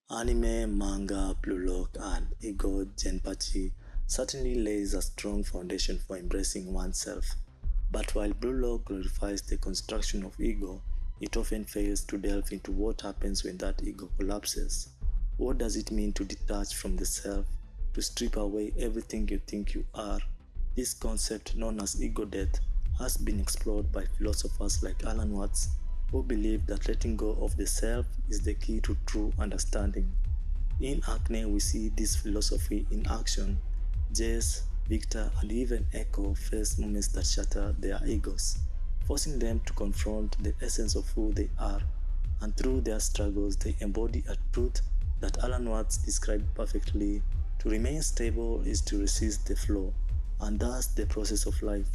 Anime, manga, Blue Lock, and Ego Genpachi certainly lays a strong foundation for embracing oneself. But while Blue Lock glorifies the construction of ego, it often fails to delve into what happens when that ego collapses. What does it mean to detach from the self, to strip away everything you think you are? This concept, known as ego death, has been explored by philosophers like Alan Watts, who believe that letting go of the self is the key to true understanding. In Arcane, we see this philosophy in action. Jace, Viktor, and even Echo face moments that shatter their egos, forcing them to confront the essence of who they are. And through their struggles, they embody a truth that Alan Watts described perfectly. To remain stable is to resist the flow, and thus the process of life.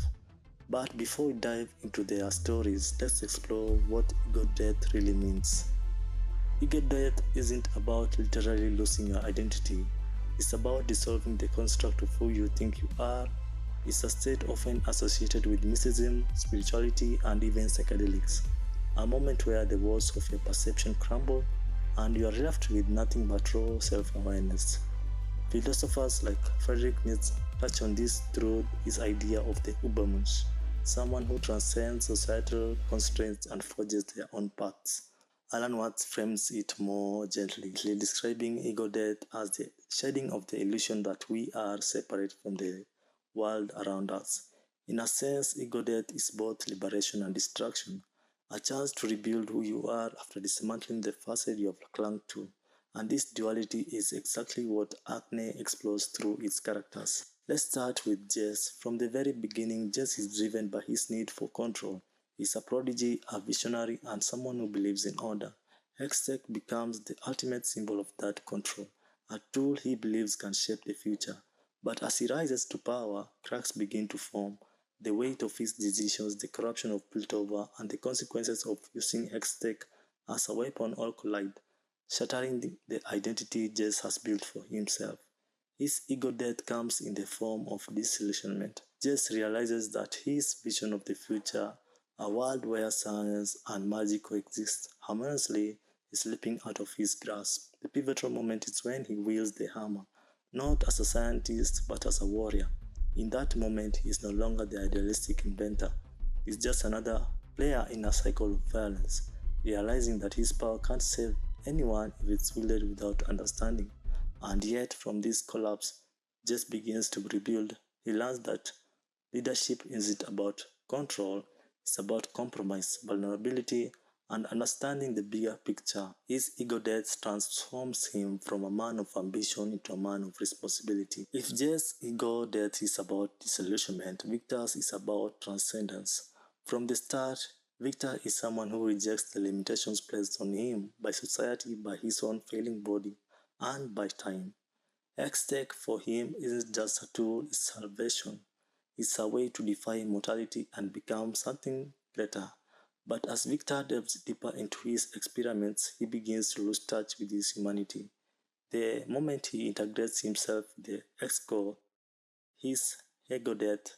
But before we dive into their stories, let's explore what ego death really means. Ego death isn't about literally losing your identity, it's about dissolving the construct of who you think you are. It's a state often associated with mysticism, spirituality, and even psychedelics. A moment where the walls of your perception crumble and you are left with nothing but raw self awareness. Philosophers like Friedrich Nietzsche touch on this through his idea of the Übermensch, someone who transcends societal constraints and forges their own paths. Alan Watts frames it more gently, describing ego death as the shedding of the illusion that we are separate from the world around us. In a sense, ego death is both liberation and destruction, a chance to rebuild who you are after dismantling the facade you have clung to. And this duality is exactly what Arcane explores through its characters. Let's start with Jess. From the very beginning, Jess is driven by his need for control. He's a prodigy, a visionary, and someone who believes in order. Hextech becomes the ultimate symbol of that control, a tool he believes can shape the future. But as he rises to power, cracks begin to form. The weight of his decisions, the corruption of Piltover, and the consequences of using Hextech as a weapon all collide, shattering the identity Jess has built for himself. His ego death comes in the form of disillusionment. Jess realizes that his vision of the future, a world where science and magic coexist harmoniously, is slipping out of his grasp. The pivotal moment is when he wields the hammer, not as a scientist but as a warrior. In that moment, he is no longer the idealistic inventor. He's just another player in a cycle of violence, realizing that his power can't save anyone if it's wielded without understanding. And yet, from this collapse, just begins to rebuild. He learns that leadership isn't about control, it's about compromise, vulnerability, and understanding the bigger picture. His ego death transforms him from a man of ambition into a man of responsibility. If Jay's ego death is about disillusionment, Victor's is about transcendence. From the start, Victor is someone who rejects the limitations placed on him by society, by his own failing body, and by time. X-Tech for him isn't just a tool, it's salvation. It's a way to defy mortality and become something greater. But as Victor delves deeper into his experiments, he begins to lose touch with his humanity. The moment he integrates himself with the X-Core, his ego death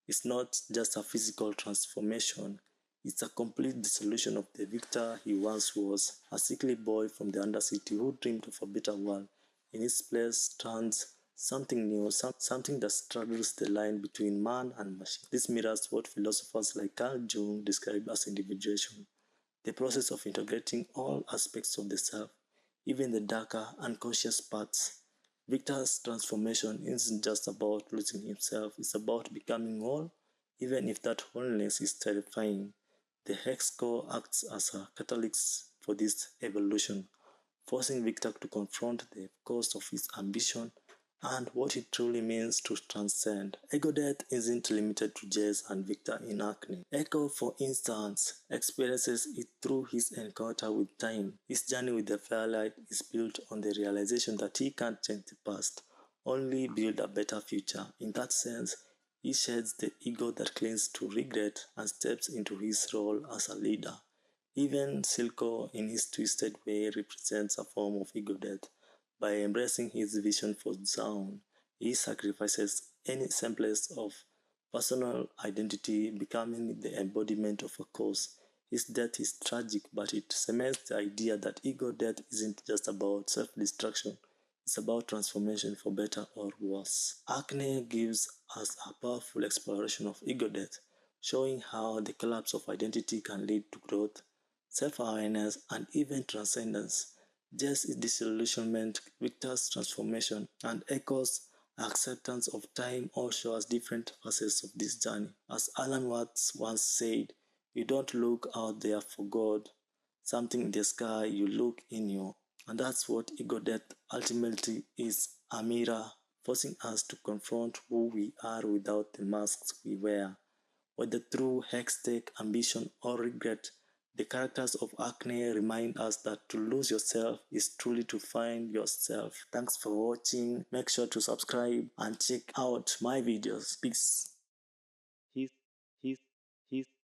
is not just a physical transformation, it's a complete dissolution of the Victor he once was, a sickly boy from the undercity who dreamed of a better world. In his place stands something new, something that straddles the line between man and machine. This mirrors what philosophers like Carl Jung describe as individuation, the process of integrating all aspects of the self, even the darker, unconscious parts. Victor's transformation isn't just about losing himself, it's about becoming whole, even if that wholeness is terrifying. The hex core acts as a catalyst for this evolution, forcing Victor to confront the cost of his ambition and what it truly means to transcend. Ego death isn't limited to Jace and Victor in Arcane. Echo, for instance, experiences it through his encounter with time. His journey with the Firelight is built on the realization that he can't change the past, only build a better future. In that sense, he sheds the ego that clings to regret and steps into his role as a leader. Even Silco, in his twisted way, represents a form of ego death. By embracing his vision for Zaun, he sacrifices any semblance of personal identity, becoming the embodiment of a cause. His death is tragic, but it cements the idea that ego death isn't just about self-destruction, it's about transformation for better or worse. Arcane gives us a powerful exploration of ego death, showing how the collapse of identity can lead to growth, self-awareness, and even transcendence. Jace's disillusionment, Viktor's transformation, and Echo's acceptance of time all show us different facets of this journey. As Alan Watts once said, you don't look out there for God, something in the sky, you look in you. And that's what ego death ultimately is, a mirror forcing us to confront who we are without the masks we wear. Whether through hextech, ambition, or regret, the characters of Arcane remind us that to lose yourself is truly to find yourself. Thanks for watching. Make sure to subscribe and check out my videos. Peace.